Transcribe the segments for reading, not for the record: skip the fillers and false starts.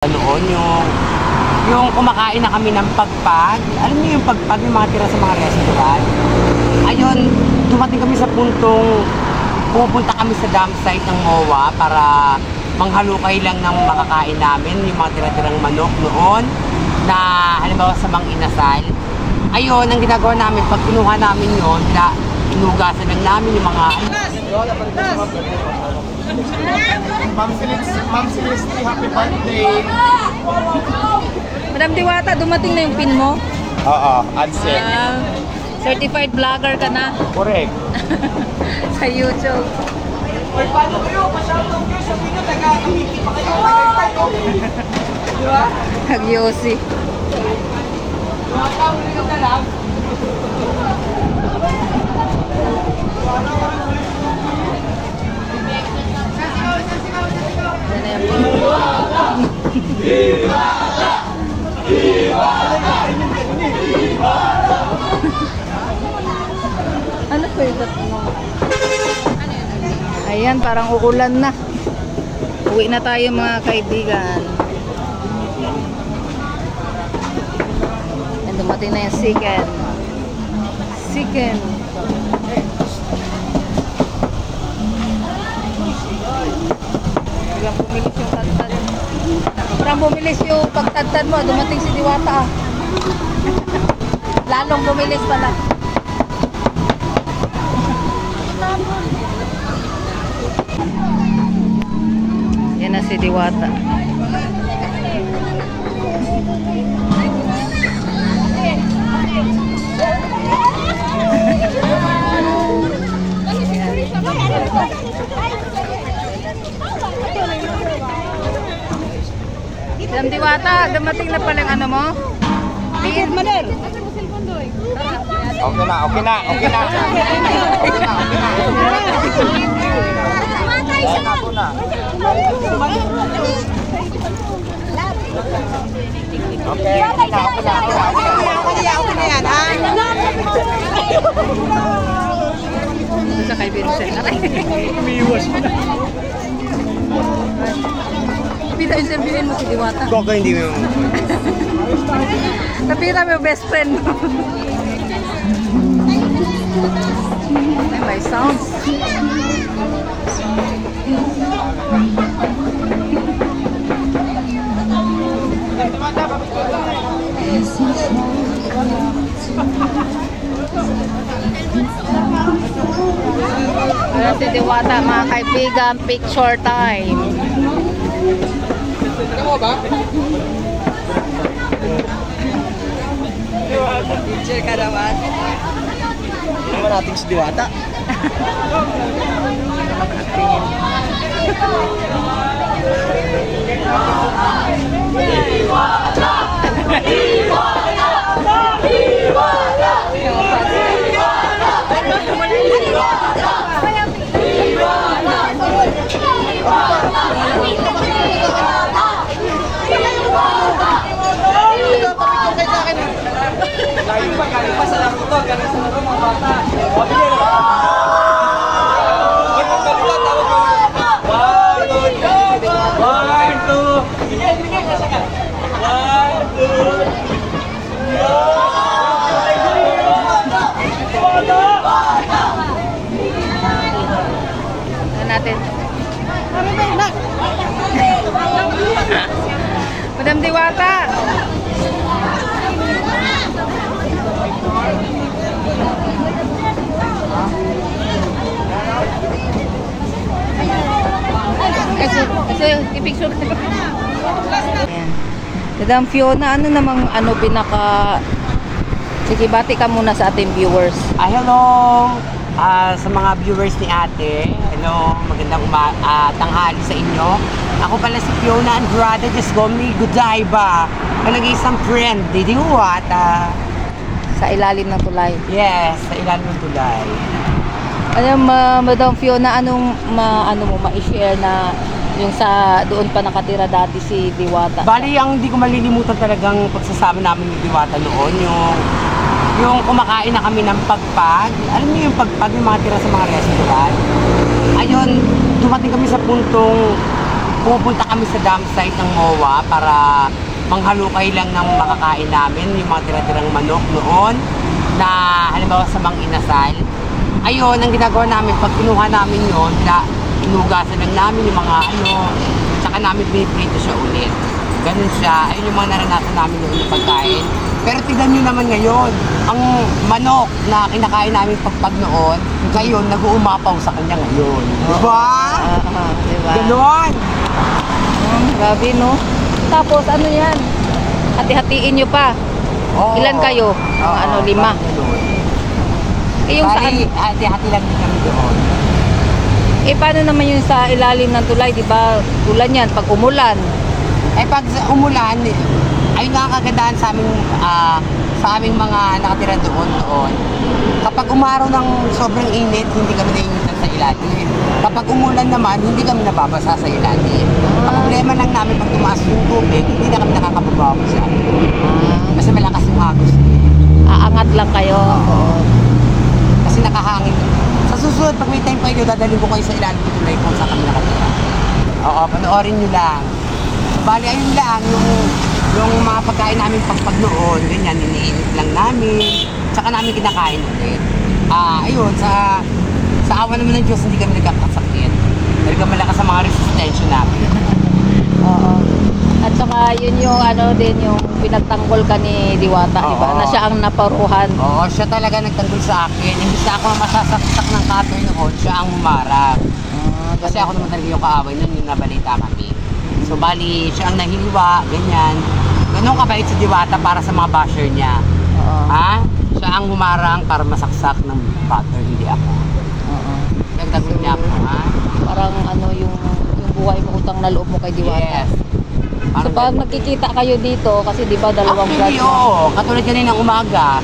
Noon yung kumakain na kami ng pagpag. Alam niyo yung pagpag, yung mga tira sa mga restaurant. Ayun, dumating kami sa puntong pupunta kami sa dam site ng MOA para manghalukay lang ng makakain namin, yung mga tira-tirang manok noon na halimbawa sa Mang Inasal. Ayun, ang ginagawa namin, pag kinuha namin yun, inugasan lang namin yung mga Ma'am Celeste, happy birthday! Madam Diwata, dumating na yung pin mo? Oo, Ansel. Certified vlogger ka na Correct. sa YouTube. Or paano kayo? Masyadong kayo sa video, nag-kamiki pa kayo. Di ba? Nag-yosi. Makakawin ka na lang. Yan na yung pin. Ano po yung mo? Ayan, parang uulan na. Uwi na tayo mga kaibigan. And dumating na yung chicken. Chicken. Biglang bumilis yung tagtad. Parang bumilis yung pagtagtad mo. Dumating si Diwata. Lalong bumilis pala. Yan na si Diwata. Madam Diwata, dumating na pala yung ano mo? Pin, Madel. Okay na, okay na, okay na. Okay na, okay na. Ayan ako na. Okay, okay na, okay na, okay na. Ako na yan, ha? Sa kay Vincent. Umiiwas mo na. Pita-interviewin mo si Diwata. Baka hindi mo. Napita mo yung best friend mo. Ay, may sounds. Ayan si Diwata, mga kaibigan, picture time. Ano ba? Picture ka naman. Hindi naman natin si Diwata. Galing pa sa laro to, galing sa laro mga bata. Natin. Madam Diwata. Kasi i-picture. Ayan. Madam Fiona, ano namang pinaka... Sige, bati ka muna sa ating viewers. Hello! Sa mga viewers ni ate, hello, magandang tanghali sa inyo. Ako pala si Fiona Andrade, just call me Godiva. Ang nag-iisang friend, di Diwata. Sa ilalim ng tulay. Yes, sa ilalim ng tulay. Madam Fiona, anong mo ma-share na yung sa doon pa nakatira dati si Diwata? Bali, ang hindi ko malilimutan talagang pagsasama namin ni Diwata noon, yung kumakain na kami ng pagpag. Alam niyo yung pagpag, yung mga tira sa mga restaurant. Ayun, dumating kami sa puntong pumupunta kami sa dam site ng MOA para manghalukay lang ng makakain namin, yung mga tira-tirang manok noon na halimbawa sa Mang Inasal. Ayun, ang ginagawa namin, pag kinuha namin yun, inugasan lang namin yung mga tsaka namin piniprito siya ulit. Ganun siya, ayun yung mga naranasan namin noon na pagkain. Pero tignan nyo naman ngayon, ang manok na kinakain namin pagpag noon, ngayon nag-uumapaw sa kanya ngayon. Diba? Diba? Ganon! Grabe, no? Tapos, ano yan? Hati-hatiin nyo pa. Oo. Ilan kayo? Oo, 5? ganun. Yung saan? Hati-hati lang din kami doon. Paano naman yung sa ilalim ng tulay, di ba? Tulad yan, pag umulan. Pag umulan, ayun nga ang kagandahan sa aming mga nakatira doon. Kapag umaraw ng sobrang init, hindi kami naiinitan sa ilalim. Kapag umulan naman, hindi kami nababasa sa ilalim. Ang problema lang namin pag tumaas yung tubig, hindi na kami nakakababa siya. Kasi malakas yung agos. Aangat lang kayo. Kasi nakahangin. Sa susunod, pag may time kayo, dadalhin ko kayo sa ilalim ng tulay kung saan kami nakatira. Oo, panoorin nyo lang. Bali, ayun lang, yung mga pagkain namin pagpag noon, ganyan, iniinit lang namin, tsaka namin kinakain ulit. Ayun, sa awa naman ng Diyos, hindi kami nagkakasakit. Talaga malakas sa mga resistensya namin. Oo. At saka yun yung yung pinagtanggol ka ni Diwata, di ba? Oo. Na siya ang naparuhan. Oo, siya talaga nagtanggol sa akin. Imbis na ako masasaksak ng katoy noon, siya ang humarap. Kasi ako naman talaga yung kaaway nun, yung nabalita kami. So bali, siya ang nahiliwa, ganyan. Ganun kabait si Diwata para sa mga basher niya. Oo. Ha? Siya ang humarang para masaksak ng butter, hindi ako. Oo. Nagtanggol niya ako, ha? Parang yung buhay mo, utang na loob mo kay Diwata. Yes. So pag nagkikita kayo dito, kasi di ba dalawang actually, branch na? oo. Katulad kaninang umaga,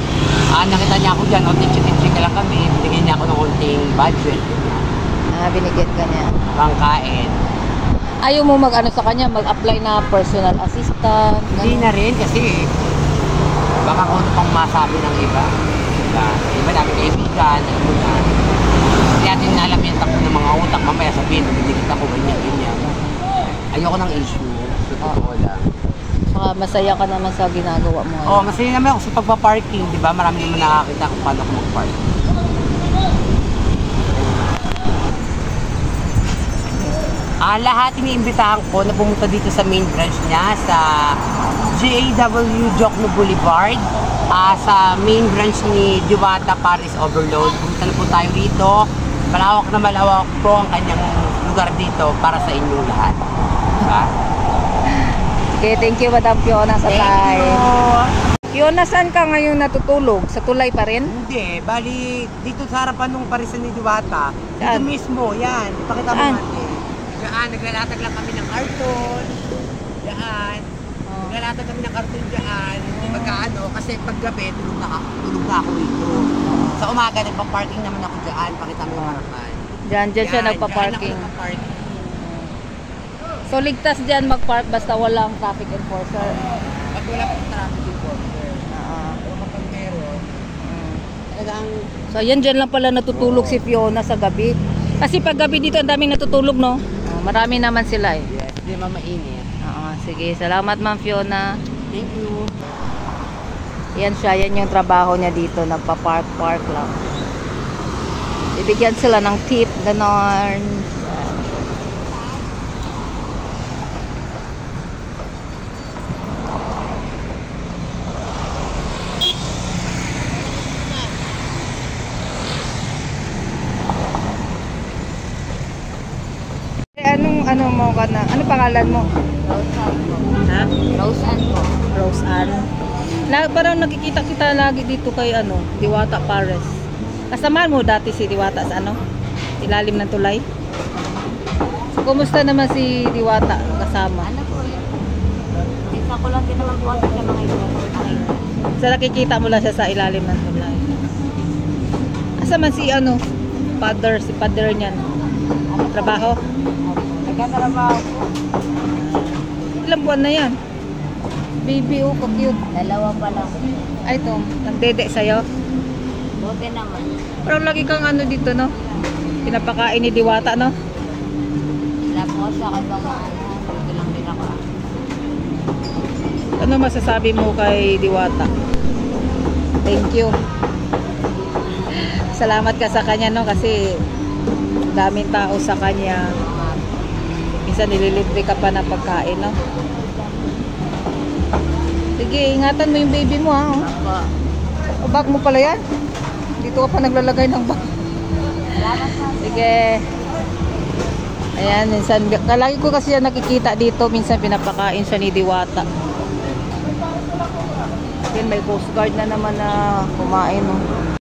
nakita niya ako dyan, tinchi ka lang kami, binigyan niya ako ng konting budget. Binigyan ka niya. Pangkain. Ayaw mo sa kanya, mag-apply na personal assistant? Hindi na rin kasi baka kung ano pang masabi ng iba. Diba? Iba namin kaibigan, hindi natin alam yung takbo ng mga utak. Mamaya sabihin, nagdikit ako, ganyan. Ayoko ng issue. Totoo lang. Saka masaya ka naman sa ginagawa mo ngayon. Oo, masaya naman ako sa pagpa-parking. Diba? Marami naman nakakita kung paano ako mag-park. Lahat iniimbitahan ko na pumunta dito sa main branch niya sa GAW Jokno Boulevard, sa main branch ni Diwata Paris Overload. Pumunta na po tayo rito. Malawak na malawak po ang kanyang lugar dito para sa inyong lahat. Diba? Okay, thank you Madam Fiona sa time. Fiona, saan ka ngayon natutulog? Sa tulay pa rin? Hindi, bali dito sa harapan ng parisan ni Diwata. Dito Saan? mismo, yan. Ipakita mo Saan? natin. Diyan, naglalatag lang kami ng karton. Diyan. Naglalatag kami ng karton diyan. Kasi paggabi, tulog na ako rito. Sa umaga, nagpa-parking naman ako diyan. Pakita mo yung harapan. Diyan siya Diyan nagpa-parking. ako nagpa-parking. So ligtas diyan mag-park basta walang traffic enforcer. Pag wala pong traffic enforcer. Pero kapag meron, talagang... So ayan, dyan lang pala natutulog si Fiona sa gabi. Kasi pag gabi dito, ang daming natutulog, no? Marami naman sila eh. Yes, hindi naman mainit. Sige, salamat Ma'am Fiona. Thank you. Yan siya, yan yung trabaho niya dito, nagpa-park lang. Bibigyan sila ng tip, ganon. Ano mo ka na? Ano pangalan mo? Ha? Roseanne po. Roseanne. Parang nakikita kita lagi dito kay Diwata Pares. Kasamahan mo dati si Diwata sa ilalim ng tulay? So, kumusta naman si Diwata kasama? Ano po yun? Isa ko lang din naman po sa mga iba. So nakikita mo lang siya sa ilalim ng tulay. Asa man si si father niyan? Trabaho? Nagkatrabaho po. Ilang buwan na yan? Baby, ka-cute. Dalawa pa lang. Ay, ito. Nagdede sa'yo. Buti naman. Parang lagi kang dito, no? Pinapakain ni Diwata, no? Wala po sa kabang Ano masasabi mo kay Diwata? Thank you. Salamat ka sa kanya, no, kasi daming tao sa kanya. Minsan nililibre ka pa ng pagkain, no. Sige, ingatan mo yung baby mo, ha. Opo. O, bag mo pala yan? Dito ka pa naglalagay ng bag. Sige. Ayan, minsan, lagi ko kasi yan nakikita dito, minsan pinapakain siya ni Diwata. Again, may coast guard na naman na kumain, no.